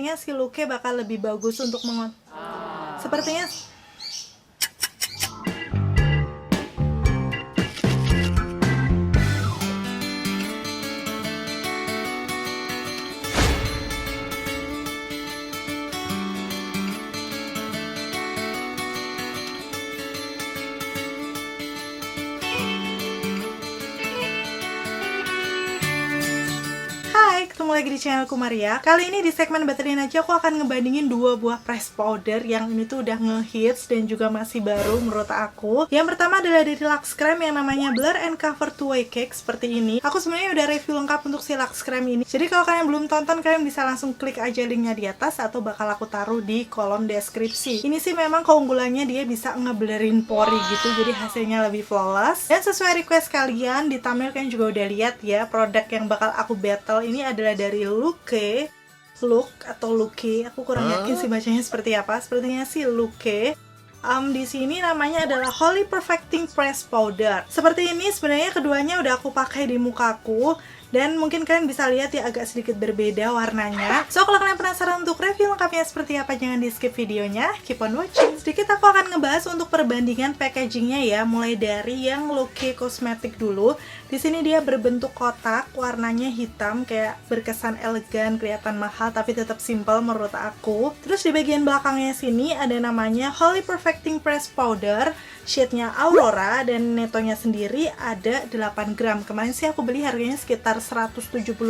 si look-nya bakal lebih bagus untuk sepertinya. Hai, ketemu lagi di channelku Maria. Kali ini di segmen Betulin aja aku akan ngebandingin dua buah press powder yang ini tuh udah ngehits dan juga masih baru menurut aku. Yang pertama adalah dari Lux Creme yang namanya Blur and Cover 2-Way Cake seperti ini. Aku sebenarnya udah review lengkap untuk si Lux Creme ini. Jadi kalau kalian belum tonton, kalian bisa langsung klik aja linknya di atas atau bakal aku taruh di kolom deskripsi. Ini sih memang keunggulannya dia bisa ngeblerin pori gitu, jadi hasilnya lebih flawless. Dan sesuai request kalian, di thumbnail kalian juga udah lihat ya, produk yang bakal aku battle ini adalah dari Luke, aku kurang yakin sih bacanya seperti apa. Sepertinya sih Luke. Di sini namanya adalah Holy Perfecting Press Powder. Seperti ini sebenarnya keduanya udah aku pakai di mukaku. Dan mungkin kalian bisa lihat ya agak sedikit berbeda warnanya. So kalau kalian penasaran untuk review lengkapnya seperti apa, jangan di skip videonya, keep on watching. Sedikit aku akan ngebahas untuk perbandingan packagingnya ya, mulai dari yang Luke Cosmetic dulu. Di sini dia berbentuk kotak, warnanya hitam, kayak berkesan elegan, kelihatan mahal tapi tetap simple menurut aku. Terus di bagian belakangnya sini ada namanya Holy Perfecting Press Powder, shade-nya Aurora, dan netonya sendiri ada 8 gram. Kemarin sih aku beli harganya sekitar 175.000,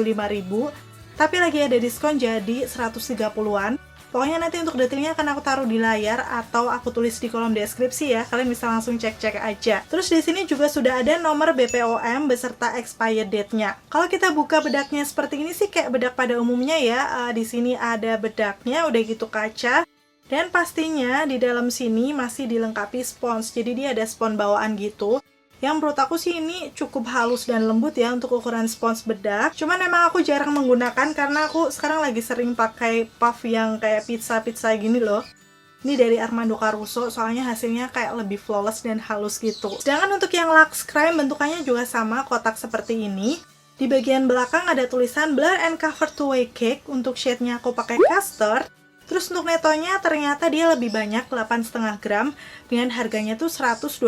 tapi lagi ada diskon jadi 130-an. Pokoknya nanti untuk detailnya akan aku taruh di layar atau aku tulis di kolom deskripsi ya. Kalian bisa langsung cek-cek aja. Terus di sini juga sudah ada nomor BPOM beserta expired date-nya. Kalau kita buka bedaknya seperti ini sih kayak bedak pada umumnya ya. Di sini ada bedaknya, udah gitu kaca. Dan pastinya di dalam sini masih dilengkapi spons. Jadi dia ada spons bawaan gitu. Yang menurut aku sih ini cukup halus dan lembut ya untuk ukuran spons bedak. Cuman emang aku jarang menggunakan karena aku sekarang lagi sering pakai puff yang kayak pizza-pizza gini loh. Ini dari Armando Caruso, soalnya hasilnya kayak lebih flawless dan halus gitu. Sedangkan untuk yang Lux Creme bentukannya juga sama, kotak seperti ini. Di bagian belakang ada tulisan Blur and Cover 2-Way Cake. Untuk shade-nya aku pakai custard. Terus untuk netonya ternyata dia lebih banyak, 8,5 gram, dengan harganya tuh 126.000.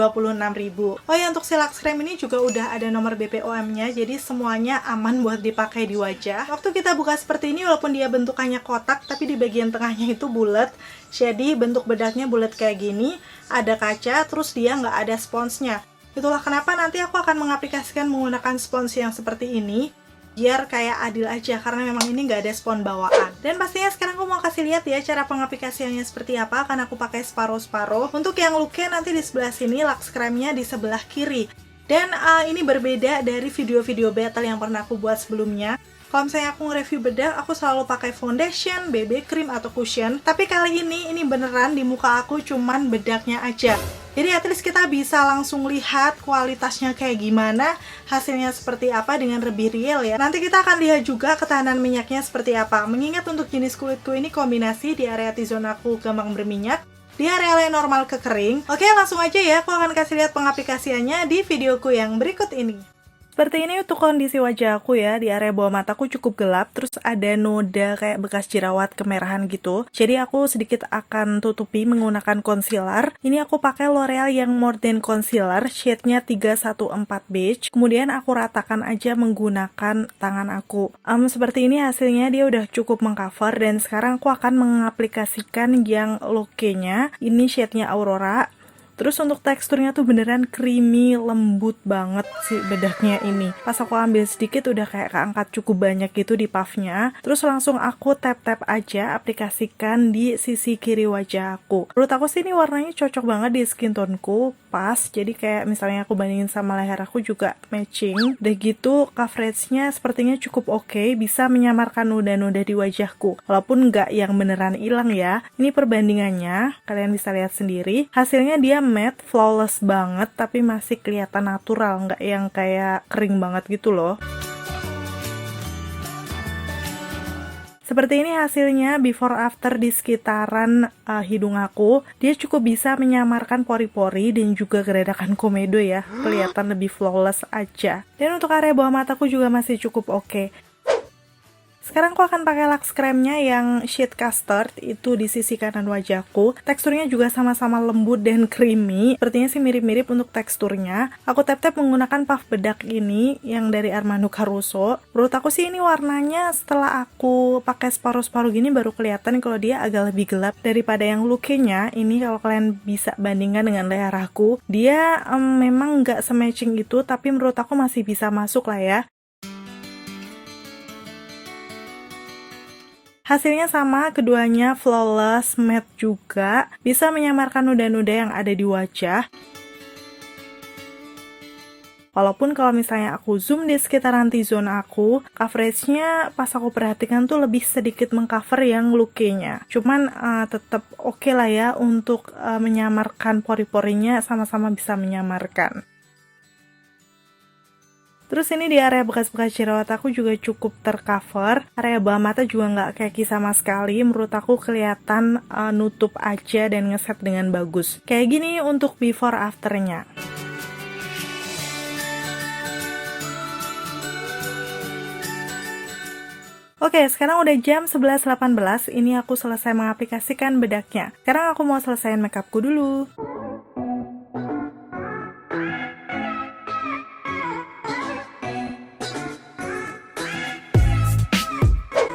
Oh ya, untuk si Lux Creme ini juga udah ada nomor BPOM-nya, jadi semuanya aman buat dipakai di wajah. Waktu kita buka seperti ini, walaupun dia bentukannya kotak, tapi di bagian tengahnya itu bulat. Jadi bentuk bedaknya bulat kayak gini, ada kaca, terus dia nggak ada sponsnya. Itulah kenapa nanti aku akan mengaplikasikan menggunakan spons yang seperti ini, biar kayak adil aja, karena memang ini nggak ada spons bawaan. Dan pastinya sekarang aku mau kasih lihat ya cara pengaplikasiannya seperti apa. Akan aku pakai separuh-separuh. Untuk yang Luke nanti di sebelah sini, Lux Creme-nya di sebelah kiri. Dan ini berbeda dari video-video battle yang pernah aku buat sebelumnya. Kalau misalnya aku nge-review bedak, aku selalu pakai foundation, BB cream, atau cushion. Tapi kali ini beneran di muka aku cuman bedaknya aja. Jadi at least kita bisa langsung lihat kualitasnya kayak gimana, hasilnya seperti apa dengan lebih real ya. Nanti kita akan lihat juga ketahanan minyaknya seperti apa. Mengingat untuk jenis kulitku ini kombinasi, di area T-zone aku gampang berminyak, di area normal ke kering. Oke, langsung aja ya, aku akan kasih lihat pengaplikasiannya di videoku yang berikut ini. Seperti ini untuk kondisi wajah aku ya, di area bawah mataku cukup gelap, terus ada noda kayak bekas jerawat kemerahan gitu. Jadi aku sedikit akan tutupi menggunakan concealer. Ini aku pakai L'Oreal yang More Than Concealer, shade-nya 314 beige. Kemudian aku ratakan aja menggunakan tangan aku. Seperti ini hasilnya dia udah cukup mengcover, dan sekarang aku akan mengaplikasikan yang Luke-nya. Ini shade-nya Aurora. Terus untuk teksturnya tuh beneran creamy, lembut banget si bedaknya ini. Pas aku ambil sedikit udah kayak keangkat cukup banyak gitu di puffnya. Terus langsung aku tap-tap aja aplikasikan di sisi kiri wajah aku. Menurut aku sih ini warnanya cocok banget di skin toneku, pas. Jadi kayak misalnya aku bandingin sama leher aku juga matching. Udah gitu coveragenya sepertinya cukup oke, bisa menyamarkan noda-noda di wajahku. Walaupun nggak yang beneran hilang ya. Ini perbandingannya, kalian bisa lihat sendiri. Hasilnya dia matte, flawless banget, tapi masih kelihatan natural, nggak yang kayak kering banget gitu loh. Seperti ini hasilnya before after di sekitaran hidung aku. Dia cukup bisa menyamarkan pori-pori dan juga geredakan komedo ya, kelihatan lebih flawless aja. Dan untuk area bawah mataku juga masih cukup oke. Sekarang aku akan pakai Lux Creme-nya yang Sheet Custard, itu di sisi kanan wajahku. Teksturnya juga sama-sama lembut dan creamy. Sepertinya sih mirip-mirip untuk teksturnya. Aku tap-tap menggunakan puff bedak ini yang dari Armando Caruso. Menurut aku sih ini warnanya setelah aku pakai separuh-separuh gini baru kelihatan kalau dia agak lebih gelap daripada yang Luke-nya. Ini kalau kalian bisa bandingkan dengan leher aku, dia memang nggak se-matching itu, tapi menurut aku masih bisa masuk lah ya. Hasilnya sama, keduanya flawless, matte juga, bisa menyamarkan noda-noda yang ada di wajah. Walaupun kalau misalnya aku zoom di sekitaran T-zone aku, coveragenya pas aku perhatikan tuh lebih sedikit mengcover yang Luke-nya. Cuman tetap oke lah ya untuk menyamarkan pori-porinya, sama-sama bisa menyamarkan. Terus ini di area bekas-bekas jerawat aku juga cukup tercover. Area bawah mata juga nggak keki sama sekali. Menurut aku kelihatan nutup aja dan ngeset dengan bagus. Kayak gini untuk before afternya. Oke, sekarang udah jam 11.18. Ini aku selesai mengaplikasikan bedaknya. Sekarang aku mau selesaiin makeupku dulu.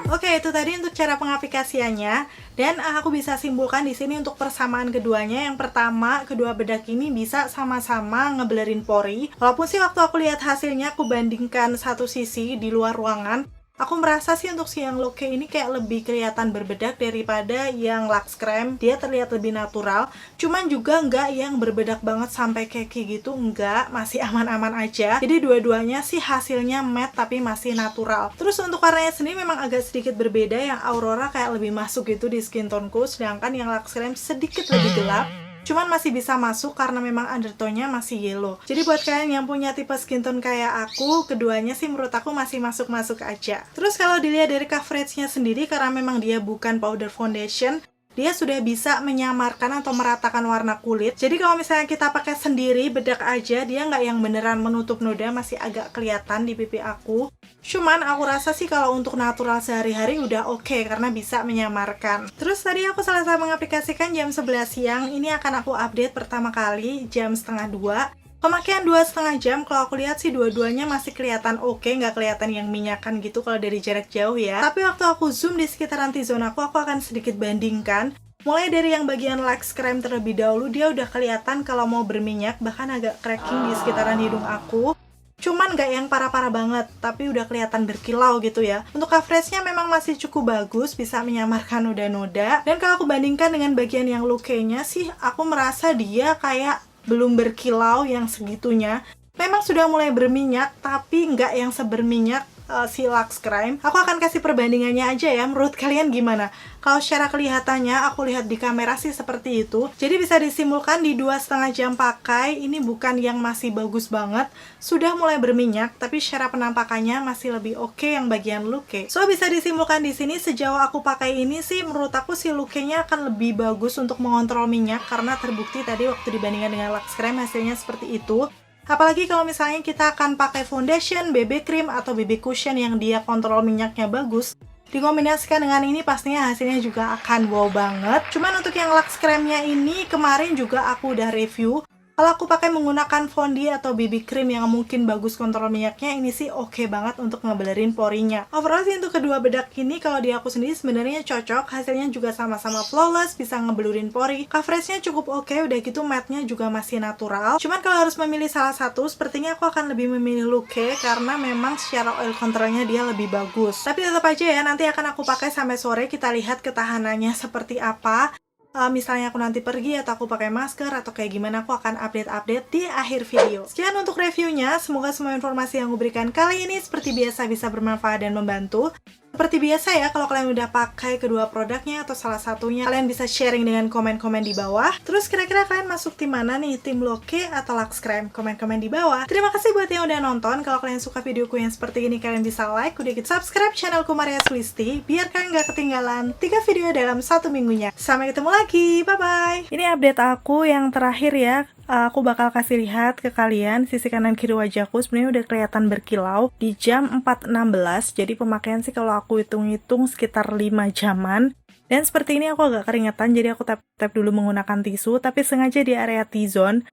Oke, itu tadi untuk cara pengaplikasiannya, dan aku bisa simpulkan di sini untuk persamaan keduanya. Yang pertama, kedua bedak ini bisa sama-sama ngeblerin pori. Walaupun sih waktu aku lihat hasilnya, aku bandingkan satu sisi di luar ruangan, aku merasa sih untuk si yang Luke ini kayak lebih kelihatan berbedak daripada yang Lux Creme. Dia terlihat lebih natural, cuman juga nggak yang berbedak banget sampai keki gitu, nggak, masih aman-aman aja. Jadi dua-duanya sih hasilnya matte tapi masih natural. Terus untuk warnanya sendiri memang agak sedikit berbeda, yang Aurora kayak lebih masuk gitu di skin toneku, sedangkan yang Lux Creme sedikit lebih gelap. Cuman masih bisa masuk karena memang undertone-nya masih yellow. Jadi buat kalian yang punya tipe skin tone kayak aku, keduanya sih menurut aku masih masuk-masuk aja. Terus kalau dilihat dari coverage-nya sendiri, karena memang dia bukan powder foundation, dia sudah bisa menyamarkan atau meratakan warna kulit. Jadi kalau misalnya kita pakai sendiri bedak aja, dia nggak yang beneran menutup noda, masih agak kelihatan di pipi aku. Cuman aku rasa sih kalau untuk natural sehari-hari udah oke, karena bisa menyamarkan. Terus tadi aku selesai mengaplikasikan jam 11 siang. Ini akan aku update pertama kali jam setengah 2. Pemakaian 2,5 jam, kalau aku lihat sih dua-duanya masih kelihatan oke, nggak kelihatan yang minyakan gitu kalau dari jarak jauh ya. Tapi waktu aku zoom di sekitaran T-zone aku akan sedikit bandingkan. Mulai dari yang bagian Lux Creme terlebih dahulu, dia udah kelihatan kalau mau berminyak, bahkan agak cracking di sekitaran hidung aku. Cuman nggak yang parah-parah banget, tapi udah kelihatan berkilau gitu ya. Untuk coveragenya memang masih cukup bagus, bisa menyamarkan noda-noda. Dan kalau aku bandingkan dengan bagian yang Luke-nya sih, aku merasa dia kayak belum berkilau yang segitunya. Memang sudah mulai berminyak, tapi nggak yang seberminyak si Lux Creme. Aku akan kasih perbandingannya aja ya, menurut kalian gimana? Kalau secara kelihatannya, aku lihat di kamera sih seperti itu. Jadi bisa disimpulkan di 2,5 jam pakai, ini bukan yang masih bagus banget, sudah mulai berminyak, tapi secara penampakannya masih lebih oke yang bagian Luke. So, bisa disimpulkan di sini sejauh aku pakai ini sih, menurut aku si Luke-nya akan lebih bagus untuk mengontrol minyak, karena terbukti tadi waktu dibandingkan dengan Lux Creme hasilnya seperti itu. Apalagi kalau misalnya kita akan pakai foundation, BB cream, atau BB cushion yang dia kontrol minyaknya bagus, dikombinasikan dengan ini pastinya hasilnya juga akan wow banget. Cuman untuk yang Lux Creme-nya ini kemarin juga aku udah review. Kalau aku pakai menggunakan fondi atau BB cream yang mungkin bagus kontrol minyaknya, ini sih oke banget untuk ngebelerin porinya. Overall sih untuk kedua bedak ini kalau di aku sendiri sebenarnya cocok, hasilnya juga sama-sama flawless, bisa ngebelurin pori. Coveragenya cukup oke, udah gitu matte-nya juga masih natural. Cuman kalau harus memilih salah satu, sepertinya aku akan lebih memilih Luke karena memang secara oil controlnya dia lebih bagus. Tapi tetap aja ya, nanti akan aku pakai sampai sore, kita lihat ketahanannya seperti apa. Misalnya aku nanti pergi atau aku pakai masker atau kayak gimana, aku akan update-update di akhir video. Sekian untuk reviewnya, semoga semua informasi yang aku berikan kali ini seperti biasa bisa bermanfaat dan membantu. Seperti biasa ya, kalau kalian udah pakai kedua produknya atau salah satunya, kalian bisa sharing dengan komen-komen di bawah. Terus kira-kira kalian masuk tim mana nih? Tim Luke atau Lux Creme? Komen-komen di bawah. Terima kasih buat yang udah nonton. Kalau kalian suka videoku yang seperti ini, kalian bisa like, udah gitu subscribe channelku Maria Sulisti, biar kalian gak ketinggalan 3 video dalam 1 minggunya. Sampai ketemu lagi, bye-bye! Ini update aku yang terakhir ya. aku bakal kasih lihat ke kalian sisi kanan kiri wajahku sebenarnya udah kelihatan berkilau di jam 4.16. Jadi pemakaian sih kalau aku hitung-hitung sekitar 5 jaman. Dan seperti ini aku agak keringetan, jadi aku tap-tap dulu menggunakan tisu, tapi sengaja di area T-zone.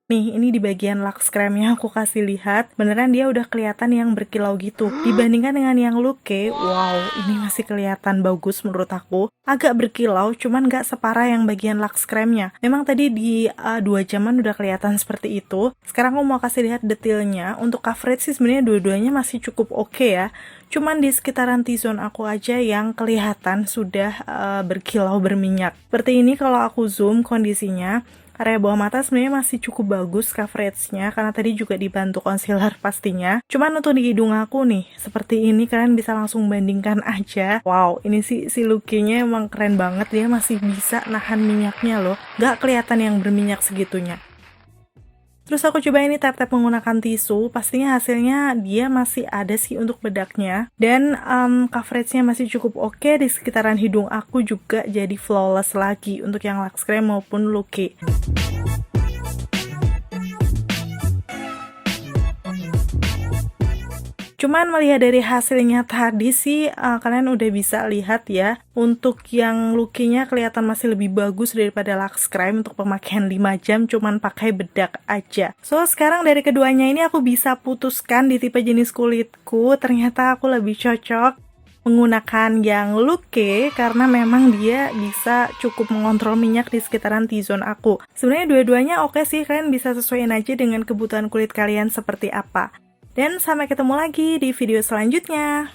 Nih, ini di bagian Lux Creme-nya aku kasih lihat, beneran dia udah kelihatan yang berkilau gitu. Dibandingkan dengan yang Luke, wow, ini masih kelihatan bagus menurut aku. Agak berkilau, cuman gak separah yang bagian Lux Creme-nya. Memang tadi di 2 jaman udah kelihatan seperti itu. Sekarang aku mau kasih lihat detailnya. Untuk coverage sih sebenarnya dua-duanya masih cukup oke ya. Cuman di sekitaran T-zone aku aja yang kelihatan sudah berkilau berminyak. Seperti ini kalau aku zoom kondisinya. Area bawah mata sebenarnya masih cukup bagus coverage-nya karena tadi juga dibantu concealer pastinya. Cuman untuk di hidung aku nih, seperti ini kalian bisa langsung bandingkan aja. Wow, ini si Lucky-nya emang keren banget, dia masih bisa nahan minyaknya loh. Gak kelihatan yang berminyak segitunya. Terus aku coba ini tap-tap menggunakan tisu, pastinya hasilnya dia masih ada sih untuk bedaknya. Dan coverage-nya masih cukup oke, di sekitaran hidung aku juga jadi flawless lagi untuk yang Lux Creme maupun Lucky. Cuman melihat dari hasilnya tadi sih, kalian udah bisa lihat ya, untuk yang Lucky-nya kelihatan masih lebih bagus daripada Lux Creme untuk pemakaian 5 jam cuman pakai bedak aja. So, sekarang dari keduanya ini aku bisa putuskan di tipe jenis kulitku, ternyata aku lebih cocok menggunakan yang Lucky karena memang dia bisa cukup mengontrol minyak di sekitaran T-zone aku. Sebenarnya dua-duanya oke sih, kalian bisa sesuaiin aja dengan kebutuhan kulit kalian seperti apa. Dan sampai ketemu lagi di video selanjutnya.